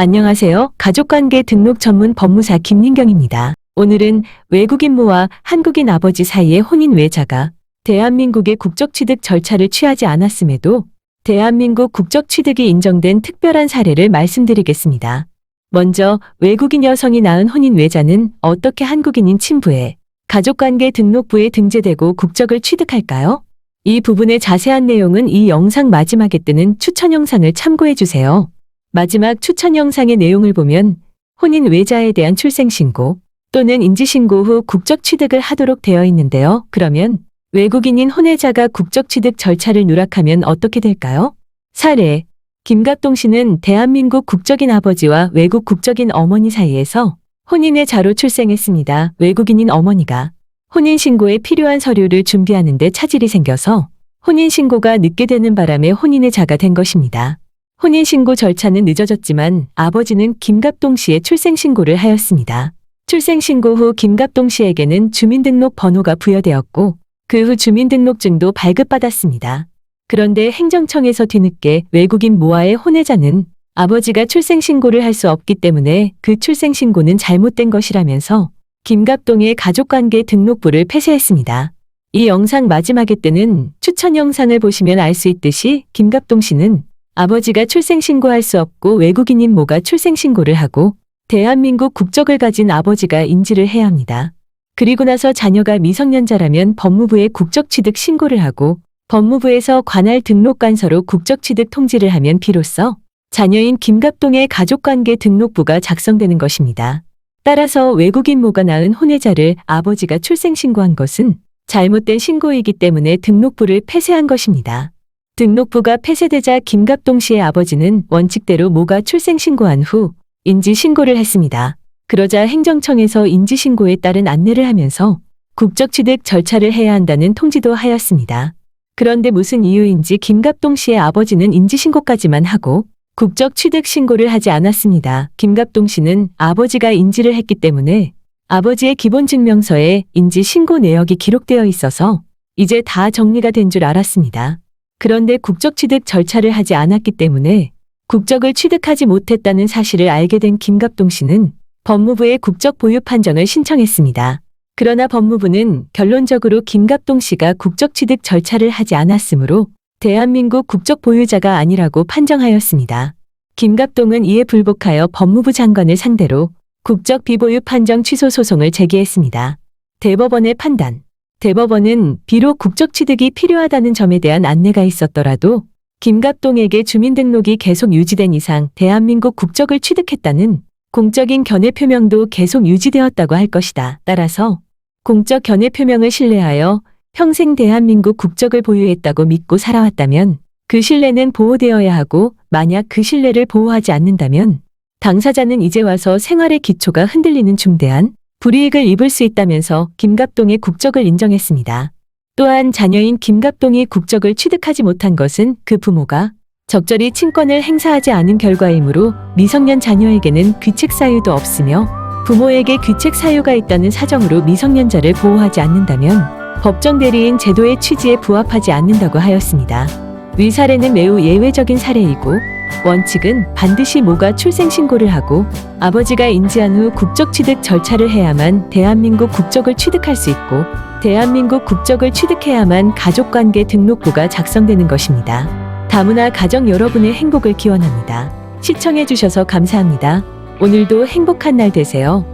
안녕하세요. 가족관계 등록 전문 법무사 김민경입니다. 오늘은 외국인모와 한국인 아버지 사이의 혼인 외자가 대한민국의 국적 취득 절차를 취하지 않았음에도 대한민국 국적 취득이 인정된 특별한 사례를 말씀드리겠습니다. 먼저 외국인 여성이 낳은 혼인 외자는 어떻게 한국인인 친부의 가족관계 등록부에 등재되고 국적을 취득할까요? 이 부분의 자세한 내용은 이 영상 마지막에 뜨는 추천 영상을 참고해 주세요. 마지막 추천 영상의 내용을 보면 혼인 외자에 대한 출생신고 또는 인지신고 후 국적 취득을 하도록 되어 있는데요. 그러면 외국인인 혼외자가 국적 취득 절차를 누락하면 어떻게 될까요? 사례: 김갑동 씨는 대한민국 국적인 아버지와 외국 국적인 어머니 사이에서 혼인외자로 출생했습니다. 외국인인 어머니가 혼인신고에 필요한 서류를 준비하는 데 차질이 생겨서 혼인신고가 늦게 되는 바람에 혼인외자가 된 것입니다. 혼인신고 절차는 늦어졌지만 아버지는 김갑동 씨의 출생신고를 하였습니다. 출생신고 후 김갑동 씨에게는 주민등록 번호가 부여되었고 그 후 주민등록증도 발급받았습니다. 그런데 행정청에서 뒤늦게 외국인 모와의 혼외자는 아버지가 출생신고를 할 수 없기 때문에 그 출생신고는 잘못된 것이라면서 김갑동의 가족관계 등록부를 폐쇄했습니다. 이 영상 마지막에 뜨는 추천 영상을 보시면 알 수 있듯이 김갑동 씨는 아버지가 출생신고할 수 없고 외국인인 모가 출생신고를 하고 대한민국 국적을 가진 아버지가 인지를 해야 합니다. 그리고 나서 자녀가 미성년자라면 법무부에 국적 취득 신고를 하고 법무부에서 관할 등록관서로 국적 취득 통지를 하면 비로소 자녀인 김갑동의 가족관계 등록부가 작성되는 것입니다. 따라서 외국인 모가 낳은 혼외자를 아버지가 출생신고한 것은 잘못된 신고이기 때문에 등록부를 폐쇄한 것입니다. 등록부가 폐쇄되자 김갑동 씨의 아버지는 원칙대로 모가 출생신고한 후 인지신고를 했습니다. 그러자 행정청에서 인지신고에 따른 안내를 하면서 국적 취득 절차를 해야 한다는 통지도 하였습니다. 그런데 무슨 이유인지 김갑동 씨의 아버지는 인지신고까지만 하고 국적 취득 신고를 하지 않았습니다. 김갑동 씨는 아버지가 인지를 했기 때문에 아버지의 기본증명서에 인지신고 내역이 기록되어 있어서 이제 다 정리가 된 줄 알았습니다. 그런데 국적 취득 절차를 하지 않았기 때문에 국적을 취득하지 못했다는 사실을 알게 된 김갑동 씨는 법무부에 국적 보유 판정을 신청했습니다. 그러나 법무부는 결론적으로 김갑동 씨가 국적 취득 절차를 하지 않았으므로 대한민국 국적 보유자가 아니라고 판정하였습니다. 김갑동은 이에 불복하여 법무부 장관을 상대로 국적 비보유 판정 취소 소송을 제기했습니다. 대법원의 판단: 대법원은 비록 국적 취득이 필요하다는 점에 대한 안내가 있었더라도 김갑동에게 주민등록이 계속 유지된 이상 대한민국 국적을 취득했다는 공적인 견해 표명도 계속 유지되었다고 할 것이다. 따라서 공적 견해 표명을 신뢰하여 평생 대한민국 국적을 보유했다고 믿고 살아왔다면 그 신뢰는 보호되어야 하고 만약 그 신뢰를 보호하지 않는다면 당사자는 이제 와서 생활의 기초가 흔들리는 중대한 불이익을 입을 수 있다면서 김갑동의 국적을 인정했습니다. 또한 자녀인 김갑동이 국적을 취득하지 못한 것은 그 부모가 적절히 친권을 행사하지 않은 결과이므로 미성년 자녀에게는 귀책 사유도 없으며 부모에게 귀책 사유가 있다는 사정으로 미성년자를 보호하지 않는다면 법정 대리인 제도의 취지에 부합하지 않는다고 하였습니다. 위 사례는 매우 예외적인 사례이고 원칙은 반드시 모가 출생신고를 하고 아버지가 인지한 후 국적 취득 절차를 해야만 대한민국 국적을 취득할 수 있고 대한민국 국적을 취득해야만 가족관계 등록부가 작성되는 것입니다. 다문화 가정 여러분의 행복을 기원합니다. 시청해주셔서 감사합니다. 오늘도 행복한 날 되세요.